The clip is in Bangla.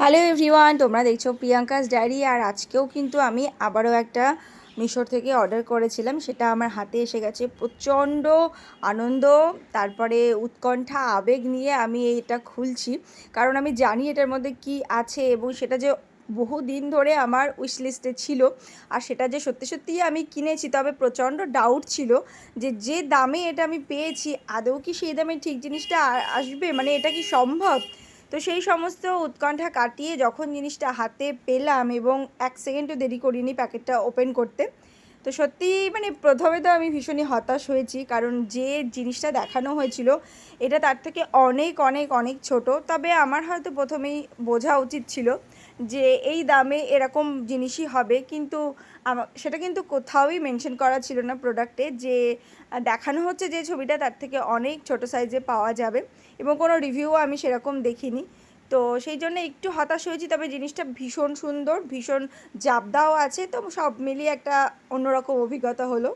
হ্যালো এভরিওয়ান, তোমরা দেখছো প্রিয়াঙ্কাস ডায়েরি। আর আজকেও কিন্তু আমি আবারও একটা মিশোর থেকে অর্ডার করেছিলাম, সেটা আমার হাতে এসে গেছে। প্রচণ্ড আনন্দ, তারপরে উৎকণ্ঠা, আবেগ নিয়ে আমি এটা খুলছি, কারণ আমি জানি এটার মধ্যে কি আছে এবং সেটা যে বহু দিন ধরে আমার উইশ লিস্টে ছিল আর সেটা যে সত্যি সত্যিই আমি কিনেছি। তবে প্রচণ্ড ডাউট ছিল যে যে দামে এটা আমি পেয়েছি আদৌ কি সেই দামে ঠিক জিনিসটা আসবে, মানে এটা কি সম্ভব। তো সেই সমস্ত উৎকণ্ঠা কাটিয়ে যখন জিনিসটা হাতে পেলাম এবং এক সেকেন্ডও দেরি করিনি প্যাকেটটা ওপেন করতে, তো সত্যিই মানে প্রথমে তো আমি ভীষণই হতাশ হয়েছি, কারণ যে জিনিসটা দেখানো হয়েছিল এটা তার থেকে অনেক অনেক অনেক ছোট। তবে আমার হয়তো প্রথমেই বোঝা উচিত ছিল যে এই দামে এরকম জিনিসই হবে, কিন্তু সেটা কিন্তু কোথাওই মেনশন করা ছিল না প্রোডাক্টে যে দেখানো হচ্ছে যে ছবিটা তার থেকে অনেক ছোট সাইজে পাওয়া যাবে, এবং কোনো রিভিউও আমি সেরকম দেখিনি। তো সেই জন্য একটু হতাশ হয়েছি। তবে জিনিসটা ভীষণ সুন্দর, ভীষণ জাবদাও আছে, তো সব মিলিয়ে একটা অন্যরকম অভিজ্ঞতা হলো।